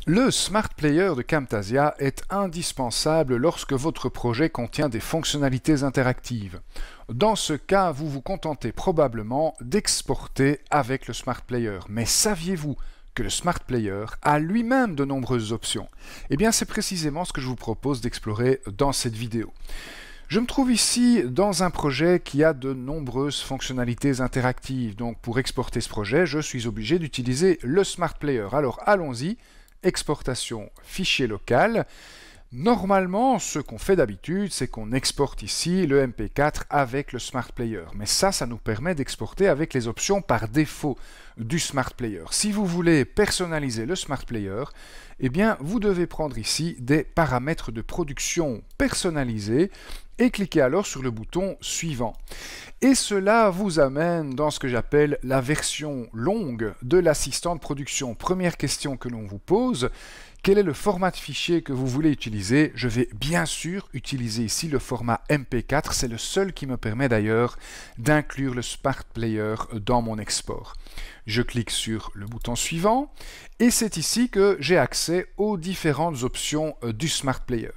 Le Smart Player de Camtasia est indispensable lorsque votre projet contient des fonctionnalités interactives. Dans ce cas, vous vous contentez probablement d'exporter avec le Smart Player. Mais saviez-vous que le Smart Player a lui-même de nombreuses options? Eh bien, c'est précisément ce que je vous propose d'explorer dans cette vidéo. Je me trouve ici dans un projet qui a de nombreuses fonctionnalités interactives. Donc, pour exporter ce projet, je suis obligé d'utiliser le Smart Player. Alors, allons-y. Exportation fichier local. Normalement, ce qu'on fait d'habitude, c'est qu'on exporte ici le MP4 avec le Smart Player. Mais ça nous permet d'exporter avec les options par défaut du Smart Player. Si vous voulez personnaliser le Smart Player, eh bien, vous devez prendre ici des paramètres de production personnalisés et cliquer alors sur le bouton suivant. Et cela vous amène dans ce que j'appelle la version longue de l'assistant de production. Première question que l'on vous pose, quel est le format de fichier que vous voulez utiliser? Je vais bien sûr utiliser ici le format MP4, c'est le seul qui me permet d'ailleurs d'inclure le Smart Player dans mon export. Je clique sur le bouton suivant et c'est ici que j'ai accès aux différentes options du Smart Player.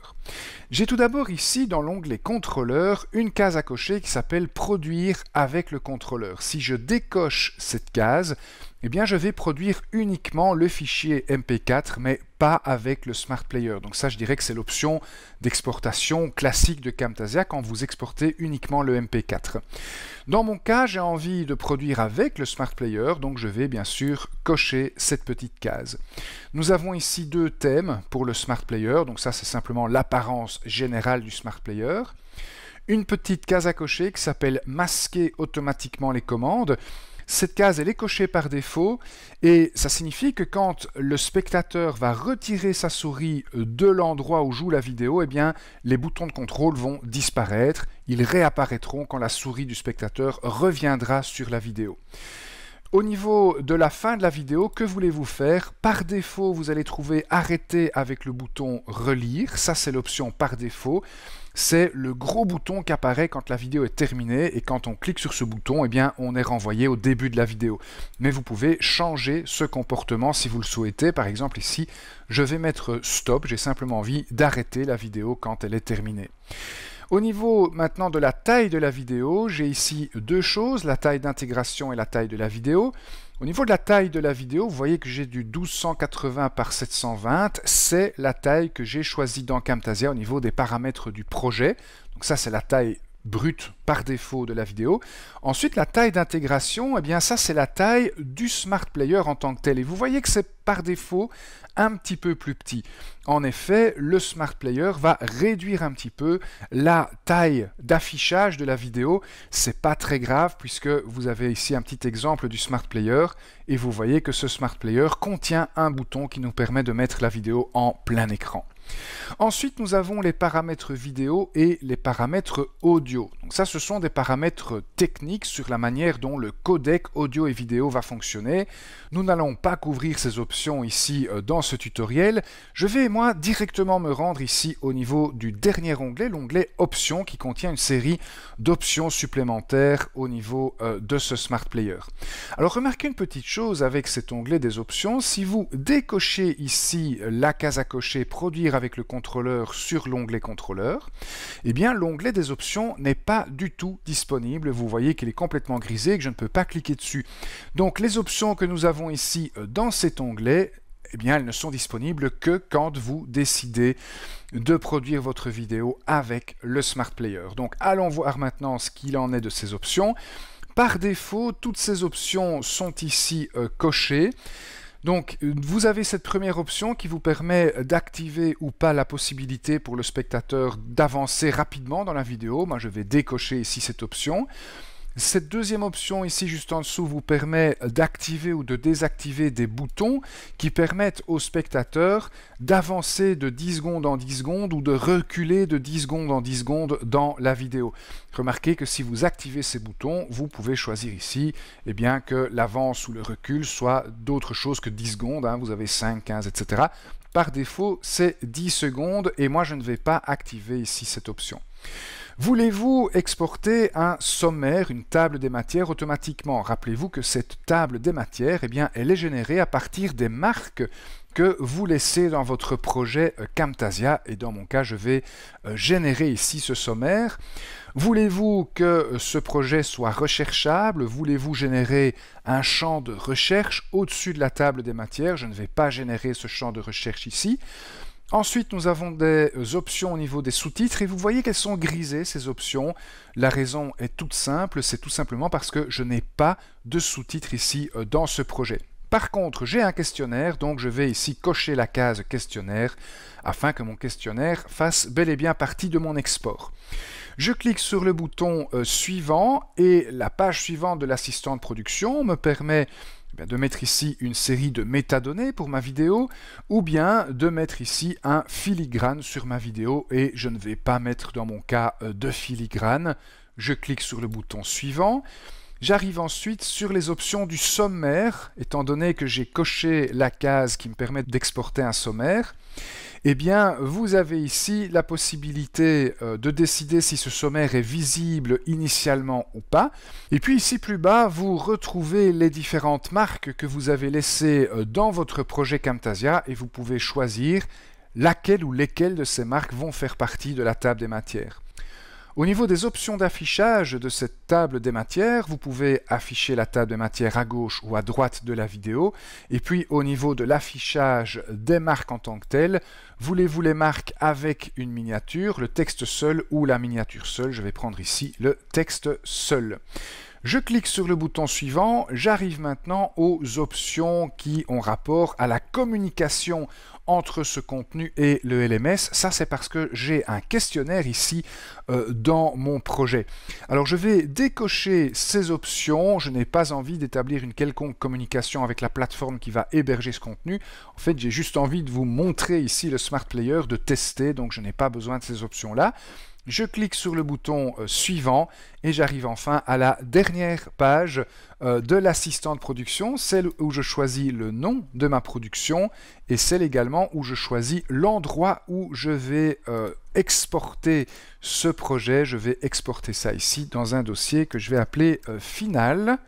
J'ai tout d'abord ici dans l'onglet contrôleur une case à cocher qui s'appelle produire avec le contrôleur. Si je décoche cette case, eh bien je vais produire uniquement le fichier MP4 mais pas avec le Smart Player. Donc ça je dirais que c'est l'option d'exportation classique de Camtasia quand vous exportez uniquement le MP4. Dans mon cas, j'ai envie de produire avec le Smart Player, donc je vais bien sûr cocher cette petite case. Nous avons ici deux thèmes pour le Smart Player, donc ça c'est simplement l'apparence générale du Smart Player. Une petite case à cocher qui s'appelle masquer automatiquement les commandes. Cette case, elle est cochée par défaut et ça signifie que quand le spectateur va retirer sa souris de l'endroit où joue la vidéo, eh bien, les boutons de contrôle vont disparaître. Ils réapparaîtront quand la souris du spectateur reviendra sur la vidéo. Au niveau de la fin de la vidéo, que voulez-vous faire? Par défaut, vous allez trouver arrêter avec le bouton relire. Ça, c'est l'option par défaut. C'est le gros bouton qui apparaît quand la vidéo est terminée et quand on clique sur ce bouton, eh bien, on est renvoyé au début de la vidéo. Mais vous pouvez changer ce comportement si vous le souhaitez. Par exemple, ici, je vais mettre stop. J'ai simplement envie d'arrêter la vidéo quand elle est terminée. Au niveau maintenant de la taille de la vidéo, j'ai ici deux choses, la taille d'intégration et la taille de la vidéo. Au niveau de la taille de la vidéo, vous voyez que j'ai du 1280 par 720, c'est la taille que j'ai choisie dans Camtasia au niveau des paramètres du projet. Donc ça c'est la taille brute par défaut de la vidéo. Ensuite, la taille d'intégration, eh bien ça c'est la taille du Smart Player en tant que tel. Et vous voyez que c'est par défaut un petit peu plus petit. En effet, le Smart Player va réduire un petit peu la taille d'affichage de la vidéo. C'est pas très grave puisque vous avez ici un petit exemple du Smart Player et vous voyez que ce Smart Player contient un bouton qui nous permet de mettre la vidéo en plein écran. Ensuite, nous avons les paramètres vidéo et les paramètres audio. Donc ça, ce sont des paramètres techniques sur la manière dont le codec audio et vidéo va fonctionner. Nous n'allons pas couvrir ces options ici dans ce tutoriel. Je vais, moi, directement me rendre ici au niveau du dernier onglet, l'onglet Options, qui contient une série d'options supplémentaires au niveau de ce Smart Player. Alors, remarquez une petite chose avec cet onglet des options. Si vous décochez ici la case à cocher Produire avec le contrôleur sur l'onglet contrôleur, eh bien l'onglet des options n'est pas du tout disponible. Vous voyez qu'il est complètement grisé et que je ne peux pas cliquer dessus. Donc les options que nous avons ici dans cet onglet, eh bien elles ne sont disponibles que quand vous décidez de produire votre vidéo avec le Smart Player. Donc allons voir maintenant ce qu'il en est de ces options. Par défaut, toutes ces options sont ici cochées. Donc, vous avez cette première option qui vous permet d'activer ou pas la possibilité pour le spectateur d'avancer rapidement dans la vidéo. Moi, je vais décocher ici cette option. Cette deuxième option ici juste en dessous vous permet d'activer ou de désactiver des boutons qui permettent au spectateur d'avancer de 10 secondes en 10 secondes ou de reculer de 10 secondes en 10 secondes dans la vidéo. Remarquez que si vous activez ces boutons, vous pouvez choisir ici eh bien, que l'avance ou le recul soit d'autre chose que 10 secondes. Vous avez 5, 15, etc. Par défaut, c'est 10 secondes et moi je ne vais pas activer ici cette option. Voulez-vous exporter un sommaire, une table des matières automatiquement? Rappelez-vous que cette table des matières, eh bien, elle est générée à partir des marques que vous laissez dans votre projet Camtasia, et dans mon cas, je vais générer ici ce sommaire. Voulez-vous que ce projet soit recherchable? Voulez-vous générer un champ de recherche au-dessus de la table des matières? Je ne vais pas générer ce champ de recherche ici. Ensuite, nous avons des options au niveau des sous-titres, et vous voyez qu'elles sont grisées, ces options. La raison est toute simple, c'est tout simplement parce que je n'ai pas de sous-titres ici dans ce projet. Par contre, j'ai un questionnaire, donc je vais ici cocher la case questionnaire afin que mon questionnaire fasse bel et bien partie de mon export. Je clique sur le bouton suivant, et la page suivante de l'assistant de production me permet de mettre ici une série de métadonnées pour ma vidéo, ou bien de mettre ici un filigrane sur ma vidéo, et je ne vais pas mettre dans mon cas de filigrane. Je clique sur le bouton suivant. J'arrive ensuite sur les options du sommaire, étant donné que j'ai coché la case qui me permet d'exporter un sommaire. Eh bien, vous avez ici la possibilité de décider si ce sommaire est visible initialement ou pas. Et puis ici plus bas, vous retrouvez les différentes marques que vous avez laissées dans votre projet Camtasia, et vous pouvez choisir laquelle ou lesquelles de ces marques vont faire partie de la table des matières. Au niveau des options d'affichage de cette table des matières, vous pouvez afficher la table des matières à gauche ou à droite de la vidéo. Et puis au niveau de l'affichage des marques en tant que telles, voulez-vous les marques avec une miniature, le texte seul ou la miniature seule? Je vais prendre ici le texte seul. Je clique sur le bouton suivant, j'arrive maintenant aux options qui ont rapport à la communication entre ce contenu et le LMS. Ça, c'est parce que j'ai un questionnaire ici dans mon projet. Alors, je vais décocher ces options. Je n'ai pas envie d'établir une quelconque communication avec la plateforme qui va héberger ce contenu. En fait, j'ai juste envie de vous montrer ici le Smart Player, de tester, donc je n'ai pas besoin de ces options-là. Je clique sur le bouton suivant, et j'arrive enfin à la dernière page de l'assistant de production, celle où je choisis le nom de ma production, et celle également où je choisis l'endroit où je vais exporter ce projet. Je vais exporter ça ici dans un dossier que je vais appeler final.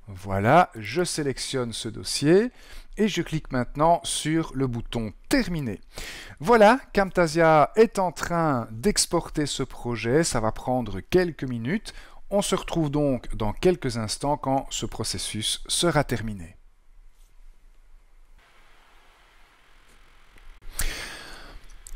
Voilà, je sélectionne ce dossier. Et je clique maintenant sur le bouton Terminer. Voilà, Camtasia est en train d'exporter ce projet. Ça va prendre quelques minutes. On se retrouve donc dans quelques instants quand ce processus sera terminé.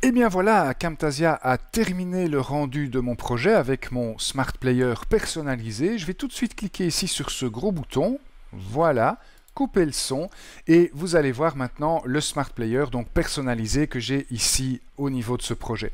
Et bien voilà, Camtasia a terminé le rendu de mon projet avec mon Smart Player personnalisé. Je vais tout de suite cliquer ici sur ce gros bouton. Voilà. Couper le son, et vous allez voir maintenant le Smart Player donc personnalisé que j'ai ici au niveau de ce projet.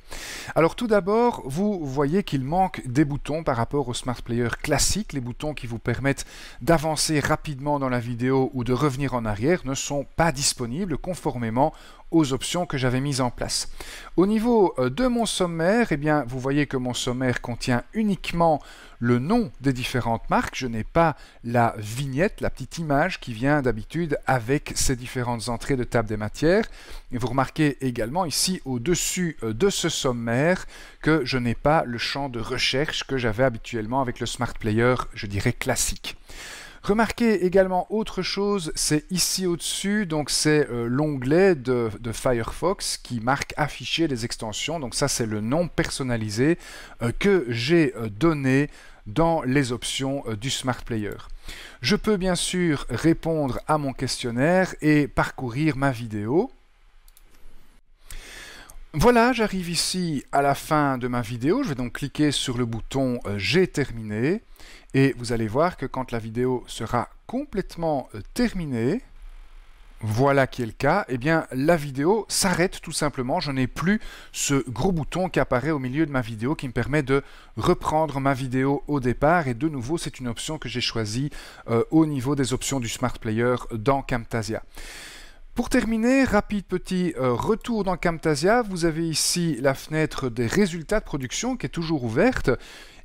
Alors tout d'abord, vous voyez qu'il manque des boutons par rapport au Smart Player classique. Les boutons qui vous permettent d'avancer rapidement dans la vidéo ou de revenir en arrière ne sont pas disponibles conformément aux options que j'avais mises en place. Au niveau de mon sommaire, eh bien, vous voyez que mon sommaire contient uniquement le nom des différentes marques. Je n'ai pas la vignette, la petite image qui vient d'habitude avec ces différentes entrées de table des matières. Et vous remarquez également ici au-dessus de ce sommaire que je n'ai pas le champ de recherche que j'avais habituellement avec le Smart Player, je dirais classique. Remarquez également autre chose, c'est ici au-dessus, donc c'est l'onglet de Firefox qui marque afficher les extensions. Donc ça, c'est le nom personnalisé que j'ai donné dans les options du Smart Player. Je peux bien sûr répondre à mon questionnaire et parcourir ma vidéo. Voilà, j'arrive ici à la fin de ma vidéo. Je vais donc cliquer sur le bouton « J'ai terminé » et vous allez voir que quand la vidéo sera complètement terminée, voilà qui est le cas, eh bien la vidéo s'arrête tout simplement. Je n'ai plus ce gros bouton qui apparaît au milieu de ma vidéo qui me permet de reprendre ma vidéo au départ. Et de nouveau, c'est une option que j'ai choisie au niveau des options du Smart Player dans Camtasia. Pour terminer, rapide petit retour dans Camtasia, vous avez ici la fenêtre des résultats de production qui est toujours ouverte.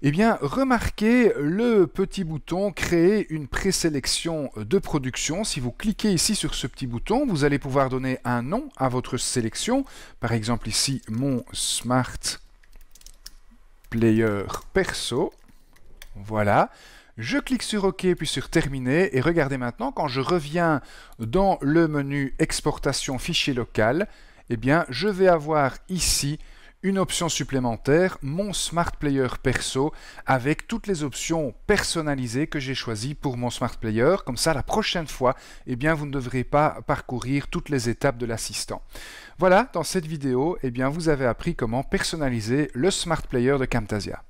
Eh bien, remarquez le petit bouton « Créer une présélection de production ». Si vous cliquez ici sur ce petit bouton, vous allez pouvoir donner un nom à votre sélection. Par exemple ici, mon Smart Player perso. Voilà. Je clique sur OK puis sur Terminer et regardez maintenant quand je reviens dans le menu Exportation fichier local, eh bien je vais avoir ici une option supplémentaire, mon Smart Player perso, avec toutes les options personnalisées que j'ai choisies pour mon Smart Player. Comme ça, la prochaine fois, eh bien, vous ne devrez pas parcourir toutes les étapes de l'assistant. Voilà, dans cette vidéo, eh bien, vous avez appris comment personnaliser le Smart Player de Camtasia.